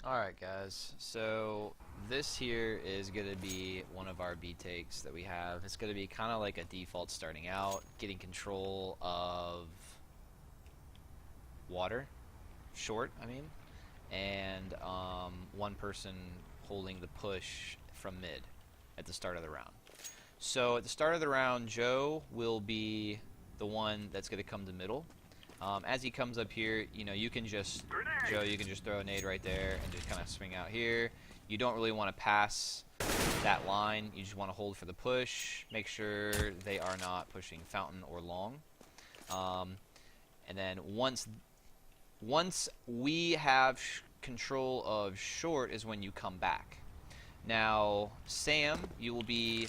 Alright guys, so this here is going to be one of our B takes that we have. It's going to be kind of like a default starting out, getting control of water, short I mean, and one person holding the push from mid at the start of the round. So at the start of the round, Joe will be the one that's going to come to middle. As he comes up here, you can just, Joe, you can just throw a nade right there and just kind of swing out here. You don't really want to pass that line. You just want to hold for the push. Make sure they are not pushing fountain or long. And then once we have control of short is when you come back. Now, Sam, you will be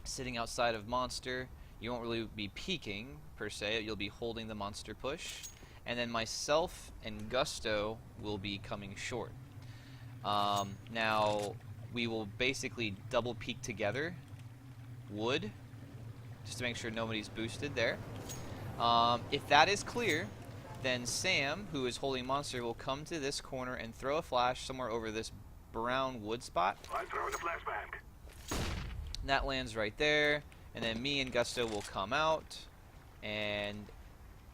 sitting outside of monster. You won't really be peeking, per se. You'll be holding the monster push. And then myself and Gusto will be coming short. Now, we will basically double peek together. Wood, just to make sure nobody's boosted there. If that is clear, then Sam, who is holding monster, will come to this corner and throw a flash somewhere over this brown wood spot. I'm throwing a flashbang. That lands right there. And then me and Gusto will come out and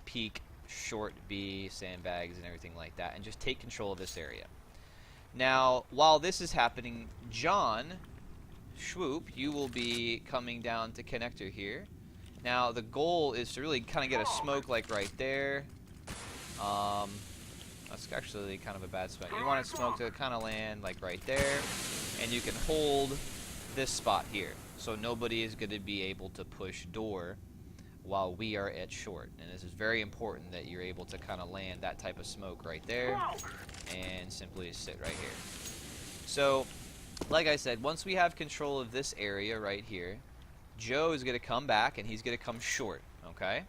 peek short B, sandbags, and everything like that, and just take control of this area. Now, while this is happening, John, Schwoop, you will be coming down to connector here. Now, the goal is to really kind of get a smoke like right there. That's actually kind of a bad spot. You want a smoke to kind of land like right there, and you can hold this spot here. So nobody is going to be able to push door while we are at short. And this is very important that you're able to kind of land that type of smoke right there and simply sit right here. So, like I said, once we have control of this area right here, Joe is going to come back and he's going to come short, okay?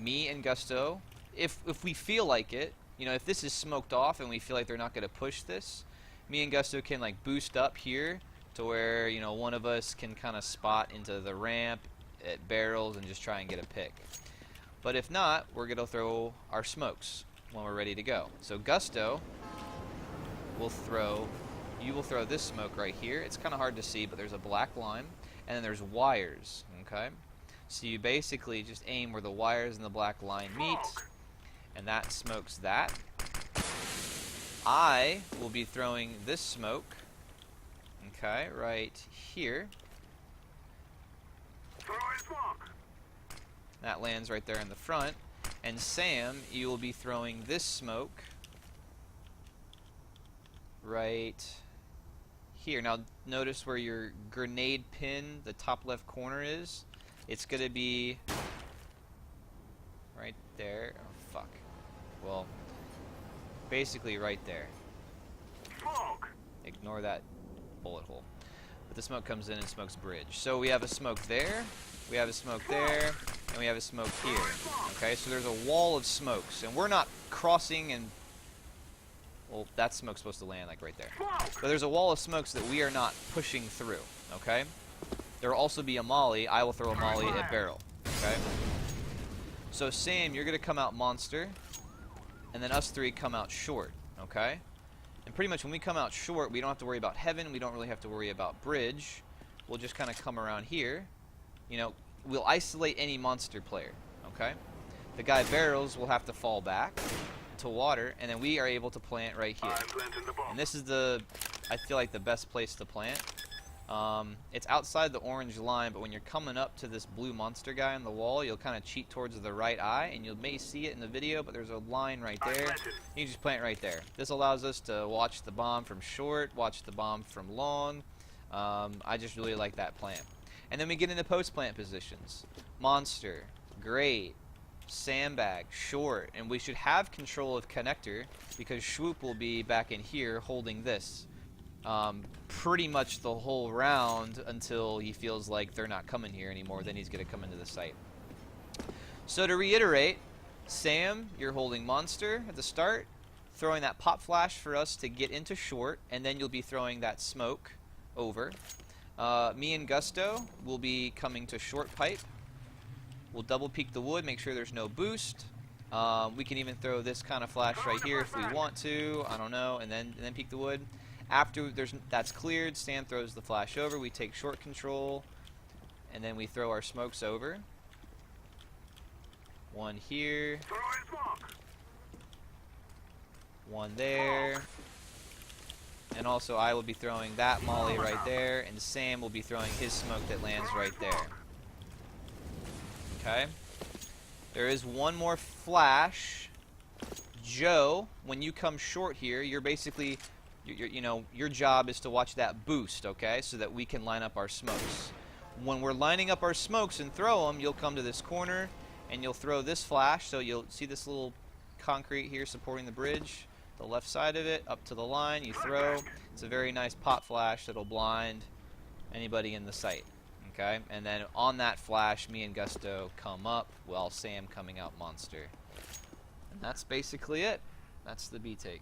Me and Gusto, if we feel like it, if this is smoked off and we feel like they're not going to push this, me and Gusto can like boost up here to where, one of us can kind of spot into the ramp at barrels and just try and get a pick. But if not, we're going to throw our smokes when we're ready to go. So Gusto will throw, you will throw this smoke right here. It's kind of hard to see, but there's a black line, and then there's wires, okay? So you basically just aim where the wires and the black line meet, and that smokes that. I will be throwing this smoke, okay, right here. That lands right there in the front. And Sam, you will be throwing this smoke right here. Now notice where your grenade pin, the top left corner is. It's going to be right there. Oh, fuck. Well, basically right there. Ignore that bullet hole. But the smoke comes in and smokes bridge. So we have a smoke there, we have a smoke there, and we have a smoke here. Okay, so there's a wall of smokes, and we're not crossing and... Well, that smoke's supposed to land like right there. But there's a wall of smokes that we are not pushing through, okay? There will also be a molly. I will throw a molly at barrel, okay? So Sam, you're going to come out monster, and then us three come out short, okay? And pretty much when we come out short, we don't have to worry about heaven. We don't really have to worry about bridge. We'll just kind of come around here. We'll isolate any monster player, okay? The guy barrels will have to fall back to water, and then we are able to plant right here. And this is I feel like the best place to plant. It's outside the orange line, but when you're coming up to this blue monster guy on the wall, you'll kind of cheat towards the right eye, and you may see it in the video, but there's a line right there. You can just plant right there. This allows us to watch the bomb from short, watch the bomb from long. I just really like that plant. And then we get into post-plant positions. Monster, great, sandbag, short, and we should have control of connector because Schwoop will be back in here holding this. Pretty much the whole round until he feels like they're not coming here anymore. Then he's going to come into the site. So to reiterate, Sam, you're holding monster at the start, throwing that pop flash for us to get into short, and then you'll be throwing that smoke over. Me and Gusto will be coming to short pipe. We'll double peek the wood, make sure there's no boost. We can even throw this kind of flash right here if we want to. I don't know, and then peek the wood. After that's cleared, Stan throws the flash over. We take short control, and then we throw our smokes over. One here, one there, and also I will be throwing that molly right there, and Sam will be throwing his smoke that lands right there. Okay. There is one more flash. Joe, when you come short here, you're basically, your job is to watch that boost, okay, so that we can line up our smokes. When we're lining up our smokes and throw them, you'll come to this corner, and you'll throw this flash, so you'll see this little concrete here supporting the bridge, the left side of it, up to the line, you throw. It's a very nice pop flash that'll blind anybody in the site. Okay, and then on that flash, me and Gusto come up, while Sam coming out monster. And that's basically it. That's the B take.